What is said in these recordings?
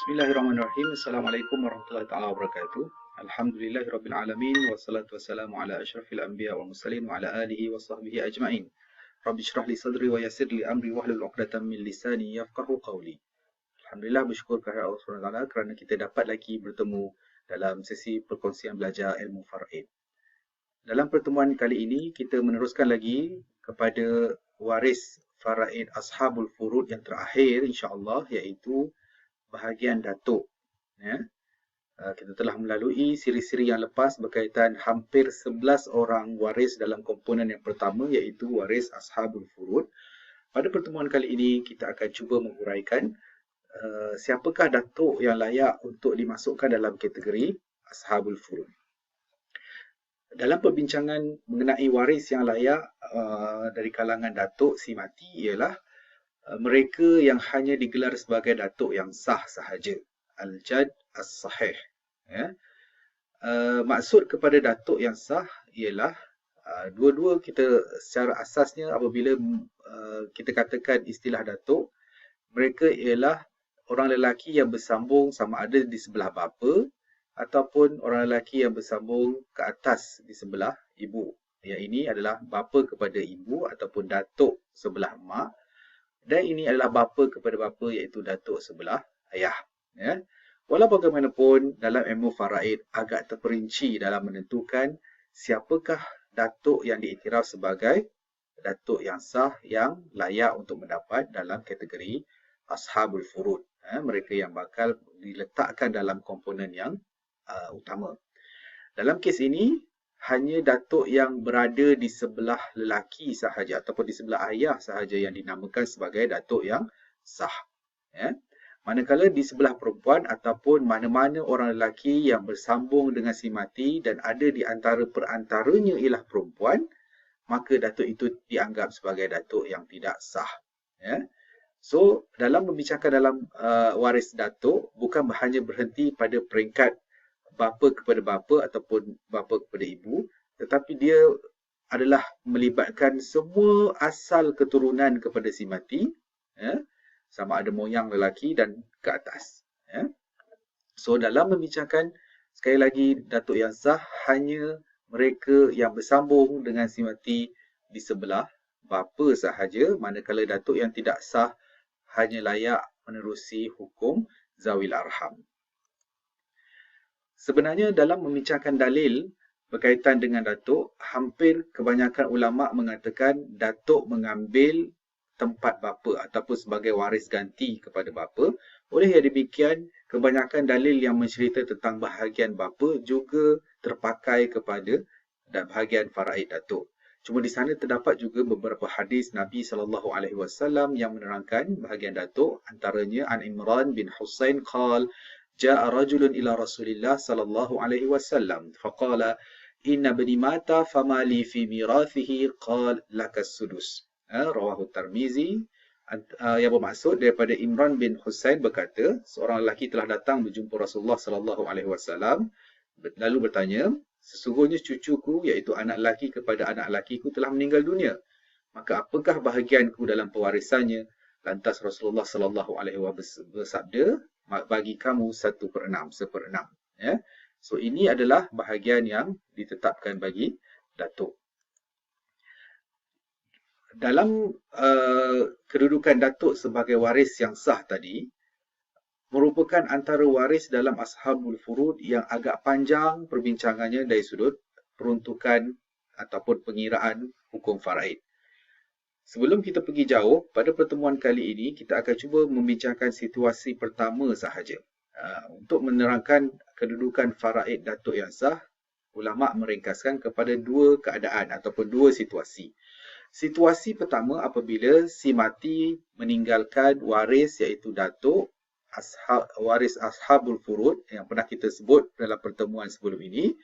Bismillahirrahmanirrahim. Assalamualaikum warahmatullahi taala wabarakatuh. Alhamdulillahirabbil alamin wassalatu wassalamu ala asyrafil anbiya wal mursalin wa ala alihi wa sahbihi ajma'in. Rabbi shrah li sadri wa yassir li amri wahlul 'uqdatam min lisani yafqahu qawli. Alhamdulillah, bersyukur kepada Allah Subhanahu wa taala kerana kita dapat lagi bertemu dalam sesi perkongsian belajar ilmu faraid. Dalam pertemuan kali ini kita meneruskan lagi kepada waris faraid ashabul furud yang terakhir insya-Allah, iaitu bahagian datuk. Ya. Kita telah melalui siri-siri yang lepas berkaitan hampir 11 orang waris dalam komponen yang pertama, iaitu waris ashabul furud. Pada pertemuan kali ini kita akan cuba menguraikan siapakah datuk yang layak untuk dimasukkan dalam kategori ashabul furud. Dalam perbincangan mengenai waris yang layak dari kalangan datuk si mati ialah mereka yang hanya digelar sebagai datuk yang sah sahaja, al-jad as-sahih. Ya. Maksud kepada datuk yang sah ialah dua-dua kita secara asasnya apabila kita katakan istilah datuk, mereka ialah orang lelaki yang bersambung sama ada di sebelah bapa ataupun orang lelaki yang bersambung ke atas di sebelah ibu. Yang ini adalah bapa kepada ibu ataupun datuk sebelah mak. Dan ini adalah bapa kepada bapa, iaitu datuk sebelah ayah. Ya. Walau bagaimanapun, dalam ilmu faraid agak terperinci dalam menentukan siapakah datuk yang diiktiraf sebagai datuk yang sah yang layak untuk mendapat dalam kategori ashabul furud. Mereka yang bakal diletakkan dalam komponen yang utama. Dalam kes ini, hanya datuk yang berada di sebelah lelaki sahaja ataupun di sebelah ayah sahaja yang dinamakan sebagai datuk yang sah. Ya. Manakala di sebelah perempuan ataupun mana-mana orang lelaki yang bersambung dengan si mati dan ada di antara perantaranya ialah perempuan, maka datuk itu dianggap sebagai datuk yang tidak sah. Ya. So, dalam membicarakan dalam waris datuk, bukan hanya berhenti pada peringkat bapa kepada bapa ataupun bapa kepada ibu, tetapi dia adalah melibatkan semua asal keturunan kepada si mati, ya, sama ada moyang lelaki dan ke atas. Ya. So, dalam membicarakan, sekali lagi, datuk yang sah hanya mereka yang bersambung dengan si mati di sebelah bapa sahaja, manakala datuk yang tidak sah hanya layak menerusi hukum zawil arham. Sebenarnya dalam membincangkan dalil berkaitan dengan datuk, hampir kebanyakan ulama mengatakan datuk mengambil tempat bapa ataupun sebagai waris ganti kepada bapa. Oleh yang demikian, kebanyakan dalil yang mencerita tentang bahagian bapa juga terpakai kepada bahagian faraid datuk. Cuma di sana terdapat juga beberapa hadis Nabi SAW yang menerangkan bahagian datuk, antaranya an Imran bin Husain qal جاء رجل إلى رسول الله صلى الله عليه وسلم فقال إن ابني مات فما لي في ميراثه قال لك السدس. Rawahu Tirmizi. Yang bermaksud daripada Imran bin Husain berkata, seorang lelaki telah datang berjumpa Rasulullah sallallahu alaihi wasallam lalu bertanya, sesungguhnya cucuku iaitu anak lelaki kepada anak lelakiku telah meninggal dunia, maka apakah bahagianku dalam pewarisannya? Lantas Rasulullah sallallahu alaihi wasallam bersabda, bagi kamu 1/6, 1/6. Ya. So ini adalah bahagian yang ditetapkan bagi datuk. Dalam kedudukan datuk sebagai waris yang sah tadi, merupakan antara waris dalam ashabul furud yang agak panjang perbincangannya dari sudut peruntukan ataupun pengiraan hukum faraid. Sebelum kita pergi jauh, pada pertemuan kali ini kita akan cuba membincangkan situasi pertama sahaja. Untuk menerangkan kedudukan faraid datuk yang sah, ulama meringkaskan kepada dua keadaan ataupun dua situasi. Situasi pertama apabila si mati meninggalkan waris iaitu datuk, waris ashabul furud yang pernah kita sebut dalam pertemuan sebelum ini,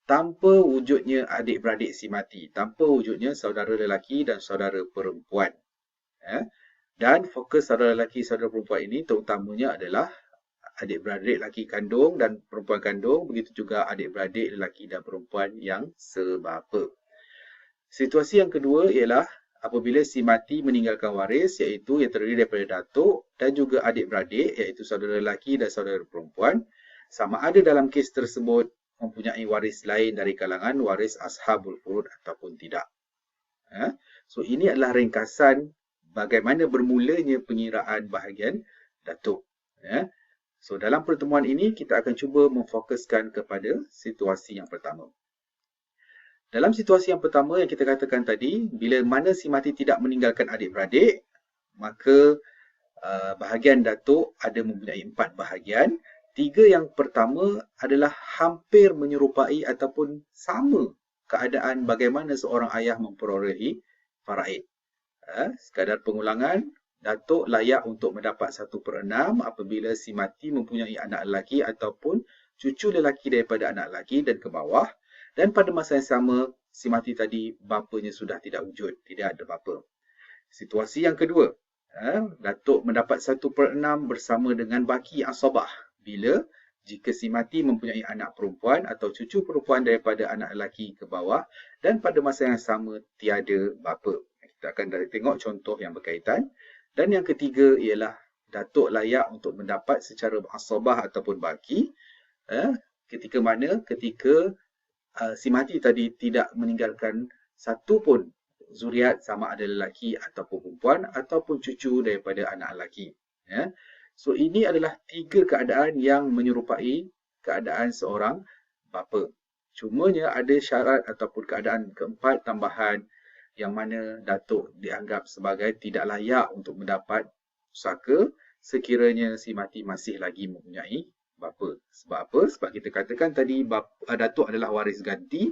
tanpa wujudnya adik-beradik si mati, tanpa wujudnya saudara lelaki dan saudara perempuan. Dan fokus saudara lelaki, saudara perempuan ini terutamanya adalah adik-beradik lelaki kandung dan perempuan kandung, begitu juga adik-beradik lelaki dan perempuan yang sebapa. Situasi yang kedua ialah apabila si mati meninggalkan waris iaitu yang terdiri daripada datuk dan juga adik-beradik iaitu saudara lelaki dan saudara perempuan, sama ada dalam kes tersebut mempunyai waris lain dari kalangan waris ashabul furud ataupun tidak. So ini adalah ringkasan bagaimana bermulanya pengiraan bahagian datuk. So dalam pertemuan ini kita akan cuba memfokuskan kepada situasi yang pertama. Dalam situasi yang pertama yang kita katakan tadi, bila mana si mati tidak meninggalkan adik-beradik, maka bahagian datuk ada mempunyai 4 bahagian. 3 yang pertama adalah hampir menyerupai ataupun sama keadaan bagaimana seorang ayah memperolehi faraid. Sekadar pengulangan, datuk layak untuk mendapat 1/6 apabila si mati mempunyai anak lelaki ataupun cucu lelaki daripada anak lelaki dan ke bawah. Dan pada masa yang sama, si mati tadi bapanya sudah tidak wujud, tidak ada bapa. Situasi yang kedua, datuk mendapat 1/6 bersama dengan baki asabah bila jika si mati mempunyai anak perempuan atau cucu perempuan daripada anak lelaki ke bawah dan pada masa yang sama tiada bapa. Kita akan tengok contoh yang berkaitan. Dan yang ketiga ialah datuk layak untuk mendapat secara asabah ataupun baki ketika mana? Ketika si mati tadi tidak meninggalkan satu pun zuriat sama ada lelaki ataupun perempuan ataupun cucu daripada anak lelaki. So ini adalah 3 keadaan yang menyerupai keadaan seorang bapa. Cumanya ada syarat ataupun keadaan keempat tambahan yang mana datuk dianggap sebagai tidak layak untuk mendapat pusaka sekiranya si mati masih lagi mempunyai bapa. Sebab apa? Sebab kita katakan tadi datuk adalah waris ganti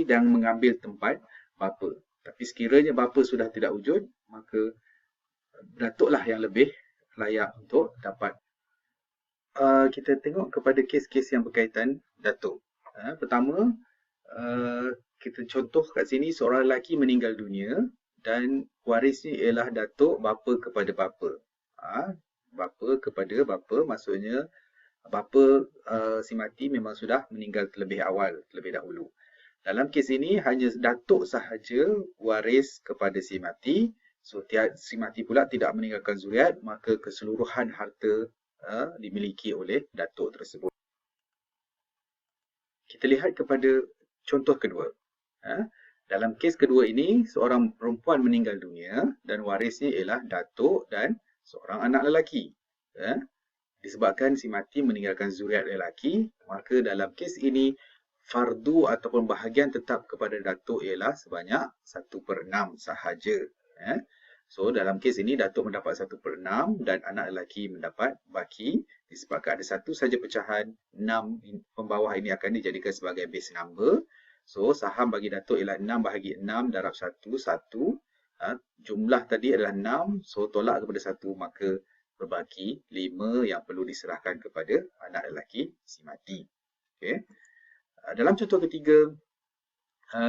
dan mengambil tempat bapa. Tapi sekiranya bapa sudah tidak wujud, maka datuklah yang lebih layak untuk dapat. Kita tengok kepada kes-kes yang berkaitan datuk. Pertama, kita contoh kat sini seorang lelaki meninggal dunia dan warisnya ialah datuk bapa kepada bapa. Bapa kepada bapa maksudnya bapa si mati memang sudah meninggal terlebih dahulu. Dalam kes ini hanya datuk sahaja waris kepada si mati. So si mati pula tidak meninggalkan zuriat, maka keseluruhan harta dimiliki oleh datuk tersebut. Kita lihat kepada contoh kedua. Dalam kes kedua ini seorang perempuan meninggal dunia dan warisnya ialah datuk dan seorang anak lelaki. Disebabkan si mati meninggalkan zuriat lelaki, maka dalam kes ini fardu ataupun bahagian tetap kepada datuk ialah sebanyak 1/6 sahaja. So dalam kes ini datuk mendapat 1/6 dan anak lelaki mendapat baki. Disebabkan ada satu saja pecahan, 6 pembawah ini akan dijadikan sebagai base number. So saham bagi datuk ialah 6/6 darab 1, 1. Jumlah tadi adalah 6, so tolak kepada 1 maka berbaki 5 yang perlu diserahkan kepada anak lelaki si mati. Okay. Dalam contoh ketiga,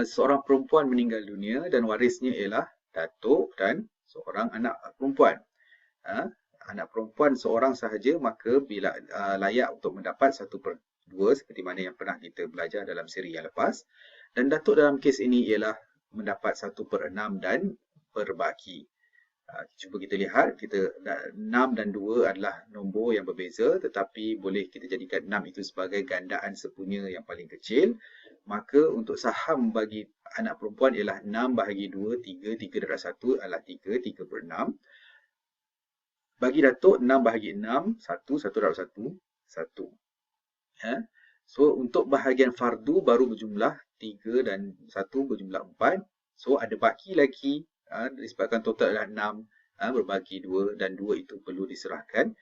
seorang perempuan meninggal dunia dan warisnya ialah datuk dan seorang anak perempuan. Anak perempuan seorang sahaja maka bila layak untuk mendapat 1/2 seperti mana yang pernah kita belajar dalam siri yang lepas. Dan datuk dalam kes ini ialah mendapat 1/6 dan berbaki. Cuba kita lihat, 6 dan 2 adalah nombor yang berbeza tetapi boleh kita jadikan 6 itu sebagai gandaan sepunya yang paling kecil. Maka untuk saham bagi anak perempuan ialah 6/2, 3 darab 1 adalah 3/6. Bagi datuk 6/6, 1 darab 1, 1. So untuk bahagian fardu baru berjumlah 3 dan 1 berjumlah 4. So ada baki lagi. Disebabkan total adalah 6 berbagi 2 dan 2 itu perlu diserahkan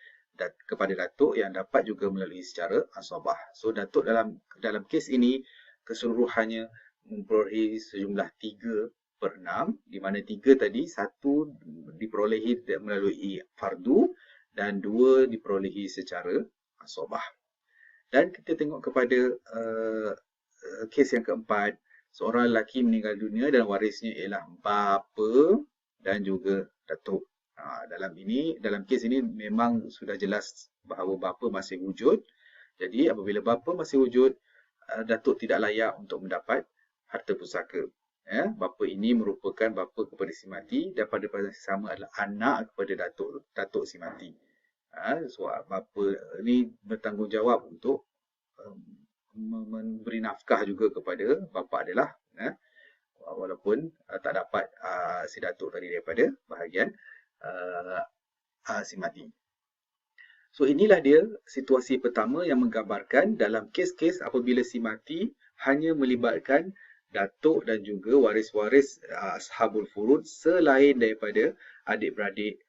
kepada datuk yang dapat juga melalui secara asabah. So datuk dalam kes ini keseluruhannya memperolehi sejumlah 3/6 di mana 3 tadi 1 diperolehi melalui fardu dan 2 diperolehi secara asabah. Dan kita tengok kepada kes yang keempat. Seorang lelaki meninggal dunia dan warisnya ialah bapa dan juga datuk. Dalam kes ini memang sudah jelas bahawa bapa masih wujud. Jadi apabila bapa masih wujud, datuk tidak layak untuk mendapat harta pusaka. Bapa ini merupakan bapa kepada si mati dan pada masa yang sama adalah anak kepada datuk si mati. So bapa ni bertanggungjawab untuk memberi nafkah juga kepada bapa adalah walaupun tak dapat si datuk tadi daripada bahagian si mati. So inilah dia situasi pertama yang menggambarkan dalam kes-kes apabila si mati hanya melibatkan datuk dan juga waris-waris ashabul furud selain daripada adik-beradik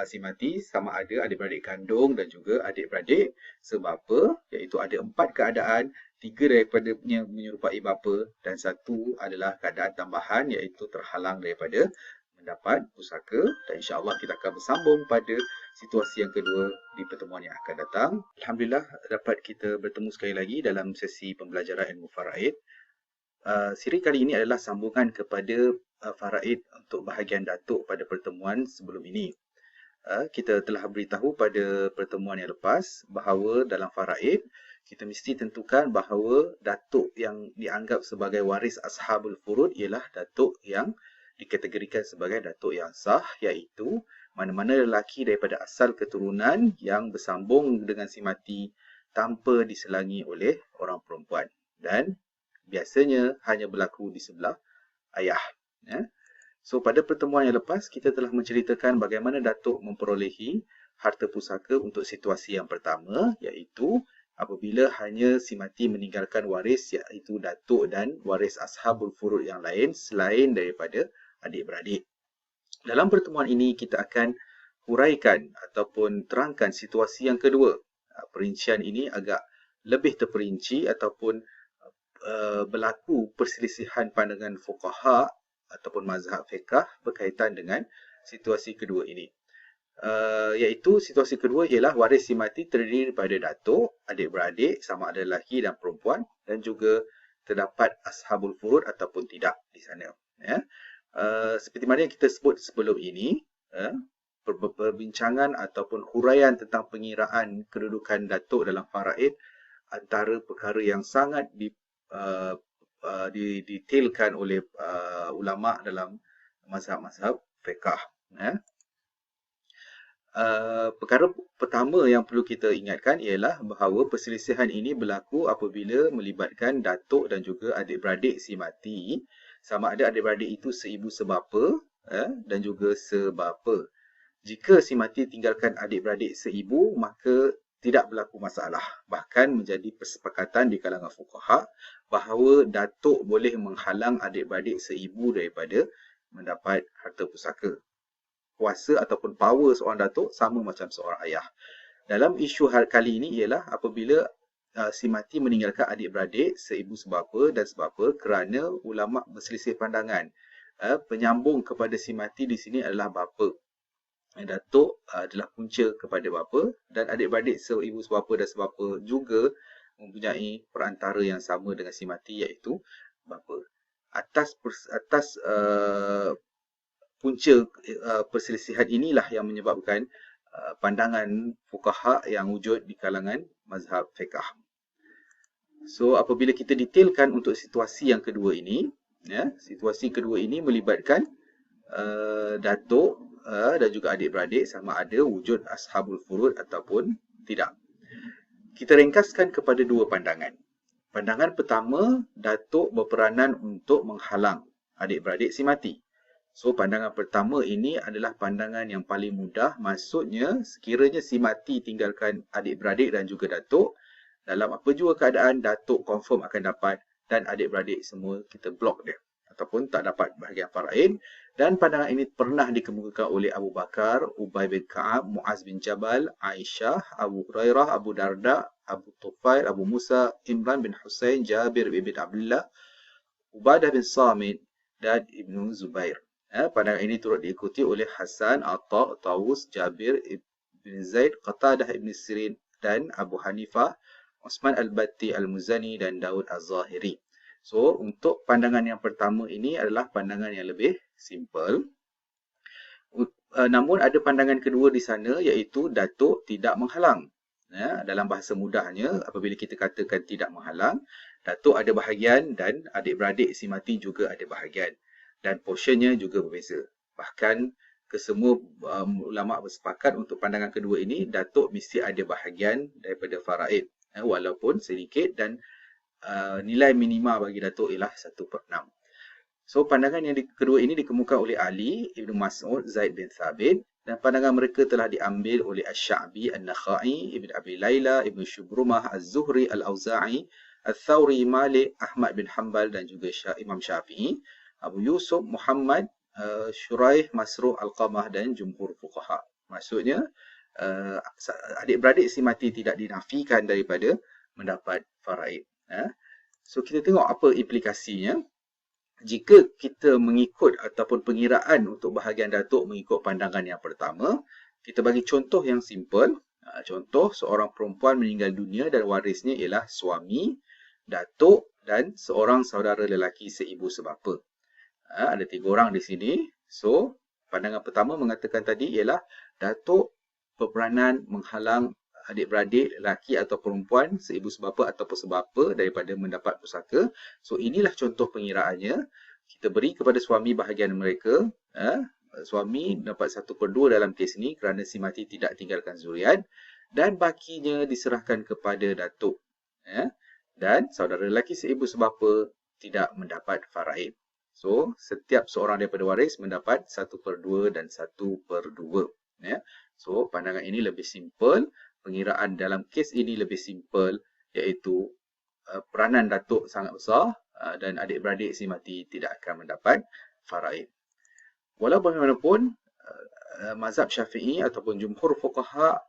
si mati, sama ada adik-beradik kandung dan juga adik-beradik sebapa, iaitu ada 4 keadaan, 3 daripadanya menyerupai bapa dan 1 adalah keadaan tambahan iaitu terhalang daripada mendapat pusaka, dan insya-Allah kita akan bersambung pada situasi yang kedua di pertemuan yang akan datang. Alhamdulillah dapat kita bertemu sekali lagi dalam sesi pembelajaran ilmu faraid. Siri kali ini adalah sambungan kepada faraid untuk bahagian datuk pada pertemuan sebelum ini. Kita telah beritahu pada pertemuan yang lepas bahawa dalam faraid kita mesti tentukan bahawa datuk yang dianggap sebagai waris ashabul furud ialah datuk yang dikategorikan sebagai datuk yang sah, iaitu mana-mana lelaki daripada asal keturunan yang bersambung dengan si mati tanpa diselangi oleh orang perempuan, dan biasanya hanya berlaku di sebelah ayah. So pada pertemuan yang lepas kita telah menceritakan bagaimana datuk memperolehi harta pusaka untuk situasi yang pertama, iaitu apabila hanya si mati meninggalkan waris iaitu datuk dan waris ashabul furud yang lain selain daripada adik-beradik. Dalam pertemuan ini kita akan huraikan ataupun terangkan situasi yang kedua. Perincian ini agak lebih terperinci ataupun berlaku perselisihan pandangan fuqaha ataupun mazhab fiqh berkaitan dengan situasi kedua ini. Iaitu situasi kedua ialah waris si mati terdiri daripada datuk, adik-beradik sama ada lelaki dan perempuan, dan juga terdapat ashabul furud ataupun tidak di sana. Seperti mana yang kita sebut sebelum ini, perbincangan ataupun huraian tentang pengiraan kedudukan datuk dalam faraid antara perkara yang sangat didetailkan oleh ulama dalam mazhab-mazhab fiqh. Perkara pertama yang perlu kita ingatkan ialah bahawa perselisihan ini berlaku apabila melibatkan datuk dan juga adik-beradik si mati, sama ada adik-beradik itu seibu sebapa dan juga sebapa. Jika si mati tinggalkan adik-beradik seibu, maka tidak berlaku masalah. Bahkan menjadi kesepakatan di kalangan fuqaha bahawa datuk boleh menghalang adik-beradik seibu daripada mendapat harta pusaka. Kuasa ataupun power seorang datuk sama macam seorang ayah. Dalam isu kali ini ialah apabila si mati meninggalkan adik-beradik seibu sebapa dan sebapa kerana ulama berselisih pandangan. Penyambung kepada si mati di sini adalah bapa. Datuk adalah punca kepada bapa, dan adik-beradik seibu sebapa dan sebapa juga mempunyai perantara yang sama dengan si mati, iaitu bapa. Atas punca perselisihan inilah yang menyebabkan pandangan fuqaha yang wujud di kalangan mazhab fiqh. So apabila kita detailkan untuk situasi yang kedua ini, situasi kedua ini melibatkan datuk dan juga adik-beradik sama ada wujud ashabul furud ataupun tidak. Kita ringkaskan kepada dua pandangan. Pandangan pertama, datuk berperanan untuk menghalang adik-beradik si mati. So pandangan pertama ini adalah pandangan yang paling mudah. Maksudnya sekiranya si mati tinggalkan adik-beradik dan juga datuk, dalam apa jua keadaan datuk confirm akan dapat dan adik-beradik semua kita blok dia ataupun tak dapat bahagian faraid. Dan pandangan ini pernah dikemukakan oleh Abu Bakar, Ubay bin Ka'ab, Muaz bin Jabal, Aisyah, Abu Hurairah, Abu Darda, Abu Tufail, Abu Musa, Imran bin Husain, Jabir bin Abdullah, Ubadah bin Samit dan Ibnu Zubair. Pandangan ini turut diikuti oleh Hasan, Atta, Tawus, Jabir bin Zaid, Qatadah ibn Sirin dan Abu Hanifah, Osman al-Batti al-Muzani dan Daud al-Zahiri. So, untuk pandangan yang pertama ini adalah pandangan yang lebih simple. Namun ada pandangan kedua di sana, iaitu datuk tidak menghalang. Dalam bahasa mudahnya, apabila kita katakan tidak menghalang, Datuk ada bahagian dan adik-beradik isi mati juga ada bahagian. Dan portionnya juga berbeza. Bahkan kesemua ulama bersepakat untuk pandangan kedua ini, datuk mesti ada bahagian daripada faraid. Walaupun sedikit, dan nilai minima bagi datuk ialah 1/6. So, pandangan yang kedua ini dikemukakan oleh Ali, Ibn Mas'ud, Zaid bin Thabit, dan pandangan mereka telah diambil oleh Asy-Sya'bi, An-Nakhai, Ibn Abi Layla, Ibn Shubrumah, Az-Zuhri, Al-Auza'i, Al-Thawri, Malik, Ahmad bin Hanbal dan juga Imam Syafi'i, Abu Yusuf, Muhammad, Shuraih, Masruq, Al-Qamah dan jumhur fuqaha. Maksudnya, adik-beradik si mati tidak dinafikan daripada mendapat faraid. So, kita tengok apa implikasinya. Jika kita mengikut ataupun pengiraan untuk bahagian datuk mengikut pandangan yang pertama, kita bagi contoh yang simple. Contoh, seorang perempuan meninggal dunia dan warisnya ialah suami, datuk dan seorang saudara lelaki seibu sebapa. Ada 3 orang di sini. So, pandangan pertama mengatakan tadi ialah datuk berperanan menghalang adik-beradik lelaki atau perempuan seibu sebapa ataupun sebapa daripada mendapat pusaka. So, inilah contoh pengiraannya. Kita beri kepada suami bahagian mereka. Suami dapat 1/2 dalam kes ini kerana si mati tidak tinggalkan zuriat. Dan bakinya diserahkan kepada datuk. Dan saudara lelaki seibu sebapa tidak mendapat faraid. So, setiap seorang daripada waris mendapat 1/2 dan 1/2. So, pandangan ini lebih simple. Pengiraan dalam kes ini lebih simple, iaitu peranan datuk sangat besar dan adik-beradik si mati tidak akan mendapat faraid. Walau bagaimanapun, mazhab Syafi'i ataupun jumhur fuqaha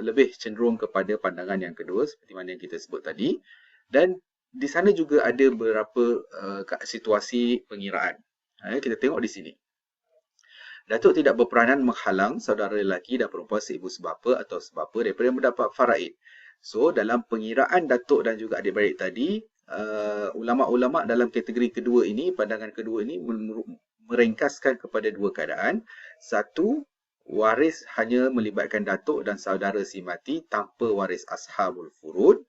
lebih cenderung kepada pandangan yang kedua seperti mana yang kita sebut tadi, dan di sana juga ada beberapa situasi pengiraan. Kita tengok di sini. Datuk tidak berperanan menghalang saudara lelaki dan perempuan seibu sebapa atau sebapa daripada mendapat faraid. So, dalam pengiraan datuk dan juga adik-beradik tadi, ulama-ulama dalam kategori kedua ini, pandangan kedua ini meringkaskan kepada 2 keadaan. Satu, waris hanya melibatkan datuk dan saudara si mati tanpa waris ashabul furud.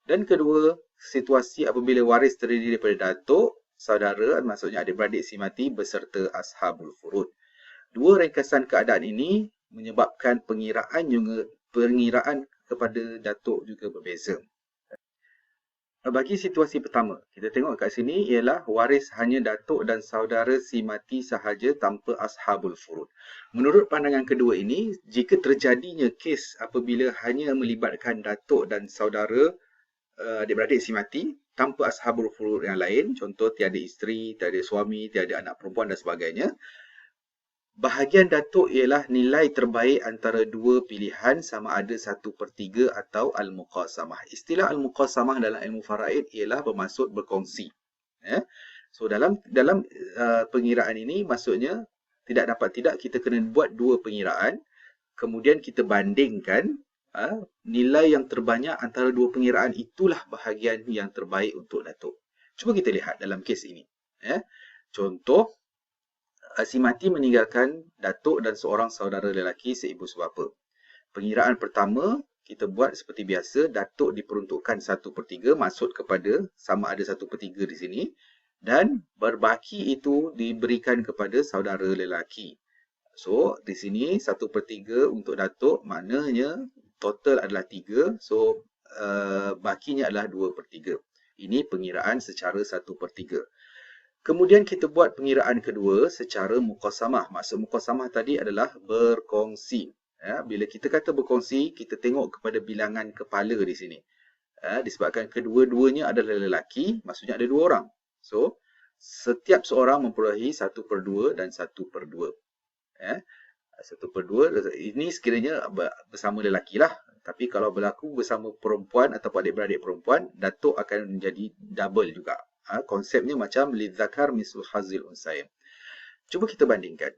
Dan kedua, situasi apabila waris terdiri daripada datuk, saudara, maksudnya adik-beradik si mati beserta ashabul furud. 2 ringkasan keadaan ini menyebabkan pengiraan kepada datuk juga berbeza. Bagi situasi pertama, kita tengok kat sini ialah waris hanya datuk dan saudara si mati sahaja tanpa ashabul furud. Menurut pandangan kedua ini, jika terjadinya kes apabila hanya melibatkan datuk dan saudara adik-beradik si mati tanpa ashabul furud yang lain, contoh tiada isteri, tiada suami, tiada anak perempuan dan sebagainya, bahagian datuk ialah nilai terbaik antara 2 pilihan sama ada 1/3 atau al-muqasamah. Istilah al-muqasamah dalam ilmu faraid ialah bermaksud berkongsi. So, dalam pengiraan ini maksudnya tidak kita kena buat 2 pengiraan, kemudian kita bandingkan nilai yang terbanyak antara 2 pengiraan, itulah bahagian yang terbaik untuk datuk. Cuba kita lihat dalam kes ini. Contoh, si mati meninggalkan datuk dan seorang saudara lelaki seibu sebapa. Pengiraan pertama, kita buat seperti biasa, datuk diperuntukkan 1/3, maksud kepada sama ada 1/3 di sini, dan berbaki itu diberikan kepada saudara lelaki. So, di sini 1/3 untuk datuk, maknanya total adalah 3, so bakinya adalah 2/3. Ini pengiraan secara 1/3. Kemudian kita buat pengiraan kedua secara muqasamah. Maksud muqasamah tadi adalah berkongsi. Bila kita kata berkongsi, kita tengok kepada bilangan kepala di sini. Disebabkan kedua-duanya adalah lelaki, maksudnya ada 2 orang. So, setiap seorang memperolehi 1/2 dan 1/2. 1/2, ini sekiranya bersama lelaki lah. Tapi kalau berlaku bersama perempuan atau adik-beradik perempuan, datuk akan menjadi double juga. Konsepnya macam lidzakar mislu hazil unsayain. Cuba kita bandingkan.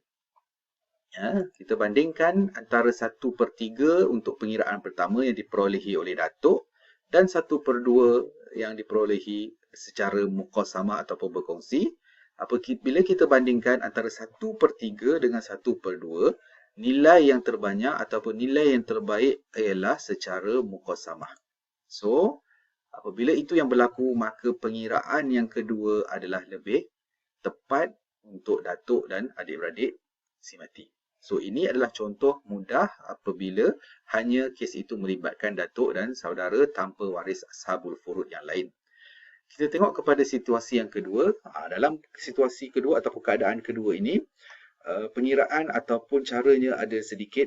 Kita bandingkan antara 1/3 untuk pengiraan pertama yang diperolehi oleh datuk dan 1/2 yang diperolehi secara muqasamah ataupun berkongsi. Bila kita bandingkan antara 1/3 dengan 1/2, nilai yang terbanyak ataupun nilai yang terbaik ialah secara muqasamah. So, Apabila itu yang berlaku, maka pengiraan yang kedua adalah lebih tepat untuk datuk dan adik-beradik si mati. So, ini adalah contoh mudah apabila hanya kes itu melibatkan datuk dan saudara tanpa waris ashabul furud yang lain. Kita tengok kepada situasi yang kedua. Dalam situasi kedua ataupun keadaan kedua ini, pengiraan ataupun caranya ada sedikit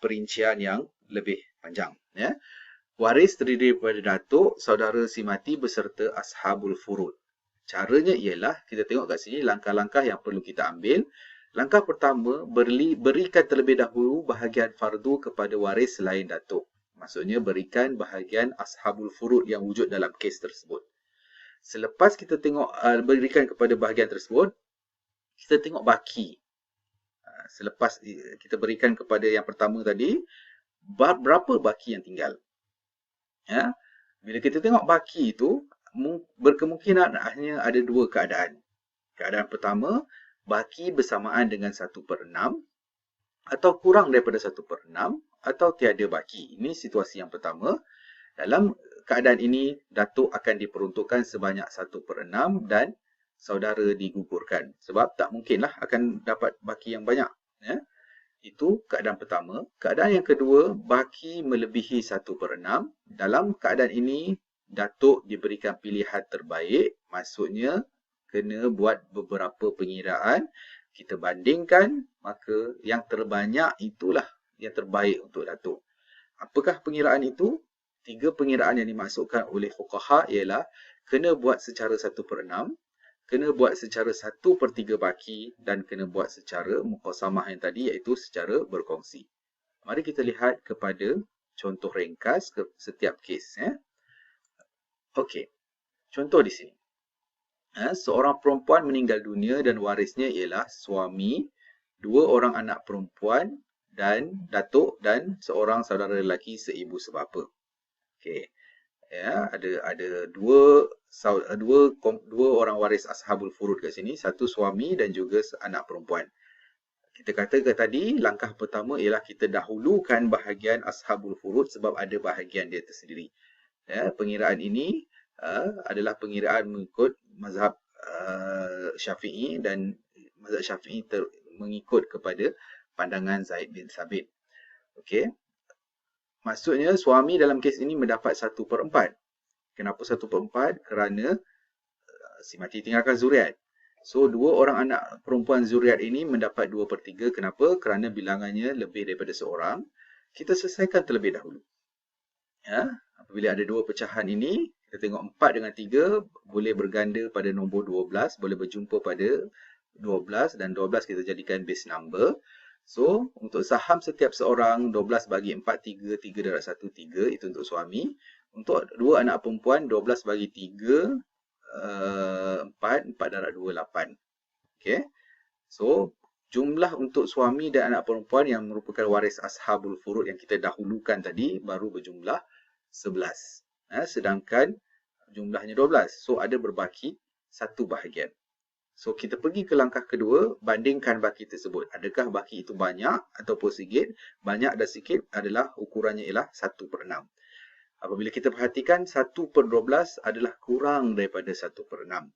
perincian yang lebih panjang. Ya. Waris terdiri daripada datuk, saudara si mati beserta ashabul furud. Caranya ialah, kita tengok kat sini langkah-langkah yang perlu kita ambil. Langkah pertama, berikan terlebih dahulu bahagian fardu kepada waris selain datuk. Maksudnya berikan bahagian ashabul furud yang wujud dalam kes tersebut. Selepas kita tengok berikan kepada bahagian tersebut, kita tengok baki. Selepas kita berikan kepada yang pertama tadi, berapa baki yang tinggal? Ya. Bila kita tengok baki itu, berkemungkinan hanya ada dua keadaan. Keadaan pertama, baki bersamaan dengan 1/6 atau kurang daripada 1/6 atau tiada baki. Ini situasi yang pertama. Dalam keadaan ini, datuk akan diperuntukkan sebanyak 1/6 dan saudara digugurkan. Sebab tak mungkinlah akan dapat baki yang banyak. Ya. Itu keadaan pertama. Keadaan yang kedua, baki melebihi 1/6. Dalam keadaan ini, datuk diberikan pilihan terbaik. Maksudnya, kena buat beberapa pengiraan. Kita bandingkan, maka yang terbanyak itulah yang terbaik untuk datuk. Apakah pengiraan itu? 3 pengiraan yang dimasukkan oleh fuqaha ialah kena buat secara 1/6, kena buat secara 1/3 baki dan kena buat secara muqasamah yang tadi, iaitu secara berkongsi. Mari kita lihat kepada contoh ringkas ke setiap kes. Okey, contoh di sini. Seorang perempuan meninggal dunia dan warisnya ialah suami, 2 orang anak perempuan dan datuk dan seorang saudara lelaki seibu sebapa. Okey. Ya, ada dua orang waris ashabul furud kat sini, satu suami dan juga anak perempuan. Kita katakan tadi, langkah pertama ialah kita dahulukan bahagian ashabul furud sebab ada bahagian dia tersendiri. Ya, pengiraan ini adalah pengiraan mengikut mazhab Syafi'i, dan mazhab Syafi'i mengikut kepada pandangan Zaid bin Sabit. Okey. Maksudnya suami dalam kes ini mendapat 1/4. Kenapa 1/4? Kerana si mati tinggalkan zuriat. So, 2 orang anak perempuan zuriat ini mendapat 2/3. Kenapa? Kerana bilangannya lebih daripada seorang. Kita selesaikan terlebih dahulu. Ya, apabila ada 2 pecahan ini, kita tengok 4 dengan 3 boleh berganda pada nombor 12, boleh berjumpa pada 12 dan 12 kita jadikan base number. So, untuk saham setiap seorang, 12 bagi 4, 3, 3 darab 1, 3, itu untuk suami. Untuk 2 anak perempuan, 12 bagi 3, 4, 4 darab 2, 8. Okay. So, jumlah untuk suami dan anak perempuan yang merupakan waris ashabul furud yang kita dahulukan tadi baru berjumlah 11. Sedangkan jumlahnya 12. So, ada berbaki satu bahagian. So, kita pergi ke langkah kedua, bandingkan baki tersebut. Adakah baki itu banyak ataupun sikit? Banyak dan sikit adalah ukurannya ialah 1/6. Apabila kita perhatikan, 1/12 adalah kurang daripada 1/6.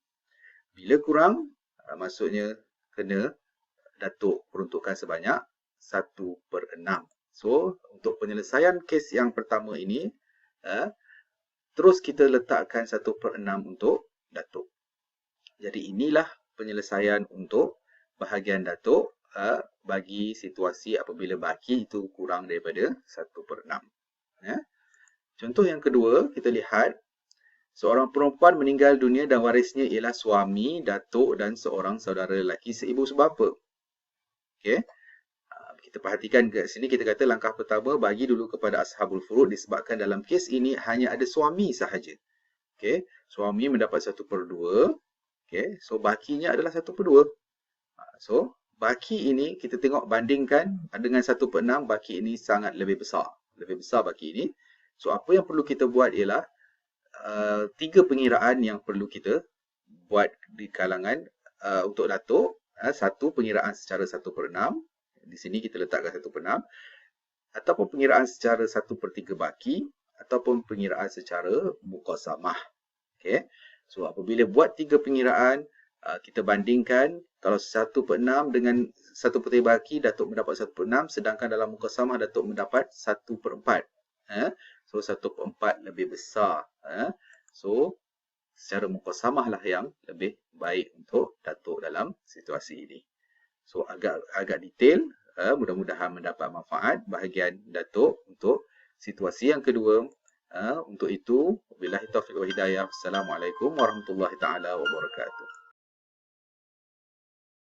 Bila kurang, maksudnya kena datuk peruntukan sebanyak 1/6. So, untuk penyelesaian kes yang pertama ini, terus kita letakkan 1/6 untuk datuk. Jadi inilah penyelesaian untuk bahagian datuk bagi situasi apabila baki itu kurang daripada 1/6. Contoh yang kedua, kita lihat seorang perempuan meninggal dunia dan warisnya ialah suami, datuk dan seorang saudara lelaki seibu sebapa. Okey. Kita perhatikan ke sini, kita kata langkah pertama bagi dulu kepada ashabul furud disebabkan dalam kes ini hanya ada suami sahaja. Okey, suami mendapat 1/2. Okey, so bakinya adalah 1/2. So, baki ini kita tengok bandingkan dengan 1/6, baki ini sangat lebih besar. Lebih besar baki ini. So, apa yang perlu kita buat ialah 3 pengiraan yang perlu kita buat di kalangan untuk datuk. Satu, pengiraan secara 1/6. Di sini kita letakkan 1/6. Ataupun pengiraan secara 1/3 baki. ataupun pengiraan secara muqasamah. Okey. So apabila buat 3 pengiraan, kita bandingkan kalau 1/6 dengan 1/3 baki, Datuk mendapat 1/6, sedangkan dalam muqasamah Datuk mendapat 1/4. So 1/4 lebih besar. So secara muqasamah lah yang lebih baik untuk Datuk dalam situasi ini. So agak detail, mudah-mudahan mendapat manfaat bahagian Datuk untuk situasi yang kedua. Untuk itu, wabillahi taufiq wa hidayah. Assalamualaikum warahmatullahi taala wabarakatuh.